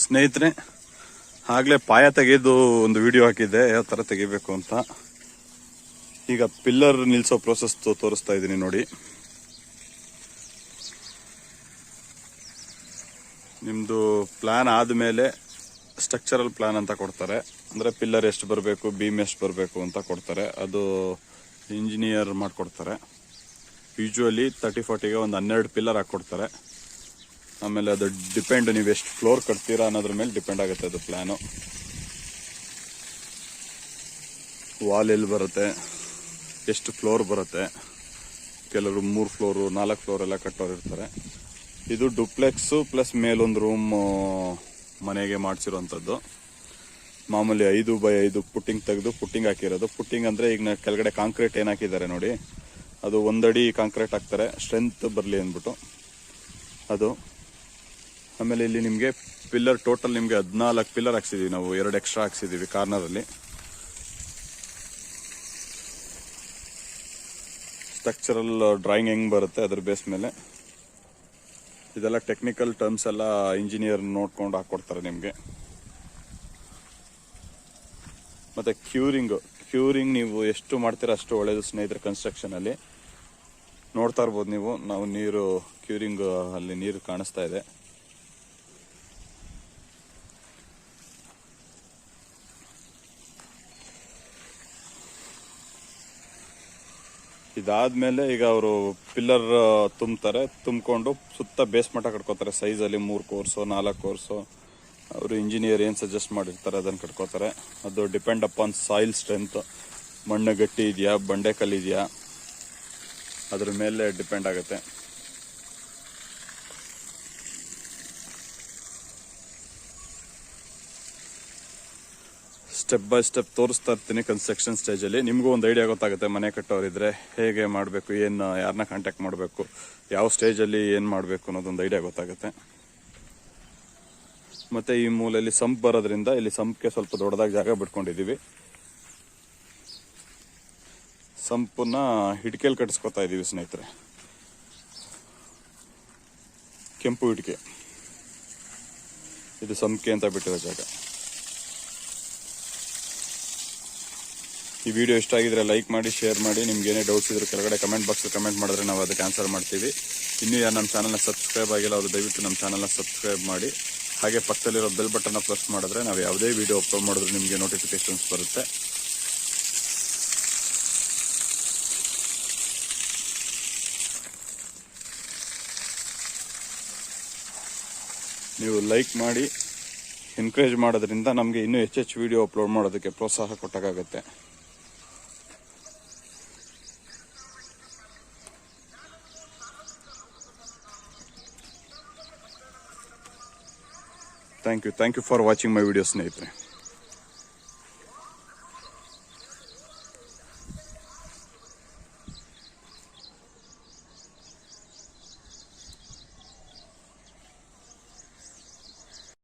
ಸ್ನೇಹಿತರೆ, ಆಗಲೇ ಪಾಯ ತೆಗೆದು ಒಂದು ವಿಡಿಯೋ ಹಾಕಿದ್ದೆ ಯಾವ ಥರ ತೆಗಿಬೇಕು ಅಂತ. ಈಗ ಪಿಲ್ಲರ್ ನಿಲ್ಲಿಸೋ ಪ್ರೋಸೆಸ್ ತೋರಿಸ್ತಾ ಇದ್ದೀನಿ ನೋಡಿ. ನಿಮ್ಮದು ಪ್ಲಾನ್ ಆದಮೇಲೆ ಸ್ಟ್ರಕ್ಚರಲ್ ಪ್ಲಾನ್ ಅಂತ ಕೊಡ್ತಾರೆ. ಅಂದರೆ ಪಿಲ್ಲರ್ ಎಷ್ಟು ಬರಬೇಕು, ಬೀಮ್ ಎಷ್ಟು ಬರಬೇಕು ಅಂತ ಕೊಡ್ತಾರೆ. ಅದು ಇಂಜಿನಿಯರ್ ಮಾಡಿಕೊಡ್ತಾರೆ. ಯೂಶ್ವಲಿ 30-40ಗೆ ಒಂದು 12 ಪಿಲ್ಲರ್ ಹಾಕ್ಕೊಡ್ತಾರೆ. ಆಮೇಲೆ ಅದು ಡಿಪೆಂಡ್, ನೀವು ಎಷ್ಟು ಫ್ಲೋರ್ ಕಟ್ತೀರಾ ಅನ್ನೋದ್ರ ಮೇಲೆ ಡಿಪೆಂಡ್ ಆಗುತ್ತೆ ಅದು ಪ್ಲ್ಯಾನು. ವಾಲ್ ಎಲ್ಲಿ ಬರುತ್ತೆ, ಎಷ್ಟು ಫ್ಲೋರ್ ಬರುತ್ತೆ. ಕೆಲವರು 3 ಫ್ಲೋರು 4 ಫ್ಲೋರ್ ಎಲ್ಲ ಕಟ್ಟೋರು ಇರ್ತಾರೆ. ಇದು ಡುಪ್ಲೆಕ್ಸು ಪ್ಲಸ್ ಮೇಲೊಂದು ರೂಮ್ ಮನೆಗೆ ಮಾಡಿಸಿರೋಂಥದ್ದು. ಮಾಮೂಲಿ 5x5 ಪುಟ್ಟಿಂಗ್ ತೆಗೆದು ಪುಟ್ಟಿಂಗ್ ಹಾಕಿರೋದು. ಪುಟ್ಟಿಂಗ್ ಅಂದರೆ ಈಗ ಕೆಳಗಡೆ ಕಾಂಕ್ರೀಟ್ ಏನು ಹಾಕಿದ್ದಾರೆ ನೋಡಿ, ಅದು 1 ಅಡಿ ಕಾಂಕ್ರೀಟ್ ಹಾಕ್ತಾರೆ ಸ್ಟ್ರೆಂತ್ ಬರಲಿ ಅಂದ್ಬಿಟ್ಟು ಅದು. ಆಮೇಲೆ ಇಲ್ಲಿ ನಿಮಗೆ ಪಿಲ್ಲರ್ ಟೋಟಲ್ ನಿಮಗೆ 14 ಪಿಲ್ಲರ್ ಹಾಕ್ಸಿದೀವಿ ನಾವು, 2 ಎಕ್ಸ್ಟ್ರಾ ಹಾಕ್ಸಿದೀವಿ ಕಾರ್ನರಲ್ಲಿ. ಸ್ಟ್ರಕ್ಚರಲ್ ಡ್ರಾಯಿಂಗ್ ಹೆಂಗೆ ಬರುತ್ತೆ ಅದ್ರ ಬೇಸ್ ಮೇಲೆ ಇದೆಲ್ಲ ಟೆಕ್ನಿಕಲ್ ಟರ್ಮ್ಸ್ ಎಲ್ಲ ಇಂಜಿನಿಯರ್ ನೋಡ್ಕೊಂಡು ಹಾಕ್ಕೊಡ್ತಾರೆ ನಿಮಗೆ. ಮತ್ತು ಕ್ಯೂರಿಂಗ್ ನೀವು ಎಷ್ಟು ಮಾಡ್ತೀರಾ ಅಷ್ಟು ಒಳ್ಳೇದು ಸ್ನೇಹಿತರೆ. ಕನ್ಸ್ಟ್ರಕ್ಷನಲ್ಲಿ ನೋಡ್ತಾ ಇರ್ಬೋದು ನೀವು, ನಾವು ನೀರು ಕ್ಯೂರಿಂಗ್ ಅಲ್ಲಿ ನೀರು ಕಾಣಿಸ್ತಾ ಇದೆ. ಇದಾದ್ಮೇಲೆ ಈಗ ಅವರು ಪಿಲ್ಲರ್ ತುಂಬ್ತಾರೆ. ತುಂಬಿಕೊಂಡು ಸುತ್ತ ಬೇಸ್ ಮಟ್ಟ ಕಟ್ಕೋತಾರೆ. ಸೈಜಲ್ಲಿ 3 ಕೋರ್ಸು 4 ಕೋರ್ಸು ಅವರು ಇಂಜಿನಿಯರ್ ಏನು ಸಜೆಸ್ಟ್ ಮಾಡಿರ್ತಾರೆ ಅದನ್ನು ಕಟ್ಕೋತಾರೆ. ಅದು ಡಿಪೆಂಡ್ ಅಪಾನ್ ಸಾಯಿಲ್ ಸ್ಟ್ರೆಂತ್, ಮಣ್ಣು ಗಟ್ಟಿ ಇದೆಯಾ ಬಂಡೆಕಲ್ಲು ಇದೆಯಾ ಅದ್ರ ಮೇಲೆ ಡಿಪೆಂಡ್ ಆಗುತ್ತೆ. ಸ್ಟೆಪ್ ಬೈ ಸ್ಟೆಪ್ ತೋರಿಸ್ತಾ ಇರ್ತೀನಿ ಕನ್ಸ್ಟ್ರಕ್ಷನ್ ಸ್ಟೇಜಲ್ಲಿ. ನಿಮಗೂ ಒಂದು ಐಡಿಯಾ ಗೊತ್ತಾಗುತ್ತೆ, ಮನೆ ಕಟ್ಟೋರಿದ್ರೆ ಹೇಗೆ ಮಾಡಬೇಕು, ಏನು ಯಾರನ್ನ ಕಾಂಟ್ಯಾಕ್ಟ್ ಮಾಡಬೇಕು, ಯಾವ ಸ್ಟೇಜಲ್ಲಿ ಏನು ಮಾಡಬೇಕು ಅನ್ನೋದೊಂದು ಐಡಿಯಾ ಗೊತ್ತಾಗುತ್ತೆ. ಮತ್ತು ಈ ಮೂಲೆಯಲ್ಲಿ ಸಂಪ್ ಬರೋದ್ರಿಂದ ಇಲ್ಲಿ ಸಂಪ್ಗೆ ಸ್ವಲ್ಪ ದೊಡ್ಡದಾಗಿ ಜಾಗ ಬಿಟ್ಕೊಂಡಿದ್ದೀವಿ. ಸಂಪನ್ನ ಹಿಡ್ಕೆಯಲ್ಲಿ ಕಟ್ಟಿಸ್ಕೊತಾ ಇದ್ದೀವಿ ಸ್ನೇಹಿತರೆ. ಕೆಂಪು ಹಿಡ್ಕೆ, ಇದು ಸಂಪ್ಗೆ ಅಂತ ಬಿಟ್ಟಿರೋ ಜಾಗ. ಈ ವಿಡಿಯೋ ಇಷ್ಟ ಆಗಿದ್ರೆ ಲೈಕ್ ಮಾಡಿ, ಶೇರ್ ಮಾಡಿ. ನಿಮ್ಗೆ ಏನೇ ಡೌಟ್ಸ್ ಇದ್ರೆ ಕೆಳಗಡೆ ಕಮೆಂಟ್ ಬಾಕ್ಸಲ್ಲಿ ಕಮೆಂಟ್ ಮಾಡಿದ್ರೆ ನಾವು ಅದಕ್ಕೆ ಆನ್ಸರ್ ಮಾಡ್ತೀವಿ. ಇನ್ನೂ ಯಾರು ನಮ್ಮ ಚಾನಲ್ನ ಸಬ್ಸ್ಕ್ರೈಬ್ ಆಗಿಲ್ಲ ಅವರು ದಯವಿಟ್ಟು ನಮ್ಮ ಚಾನಲ್ನ ಸಬ್ಸ್ಕ್ರೈಬ್ ಮಾಡಿ. ಹಾಗೆ ಪಕ್ಕದಲ್ಲಿರೋ ಬೆಲ್ ಬಟನ್ನ ಪ್ರೆಸ್ ಮಾಡಿದ್ರೆ ನಾವು ಯಾವುದೇ ವಿಡಿಯೋ ಅಪ್ಲೋಡ್ ಮಾಡಿದ್ರೆ ನಿಮಗೆ ನೋಟಿಫಿಕೇಶನ್ಸ್ ಬರುತ್ತೆ. ನೀವು ಲೈಕ್ ಮಾಡಿ ಎನ್ಕರೇಜ್ ಮಾಡೋದ್ರಿಂದ ನಮಗೆ ಇನ್ನೂ ಹೆಚ್ಚೆಚ್ಚು ವಿಡಿಯೋ ಅಪ್ಲೋಡ್ ಮಾಡೋದಕ್ಕೆ ಪ್ರೋತ್ಸಾಹ ಕೊಟ್ಟಾಗುತ್ತೆ. Thank you for watching my video ಸ್ನೇಹಿತರೆ.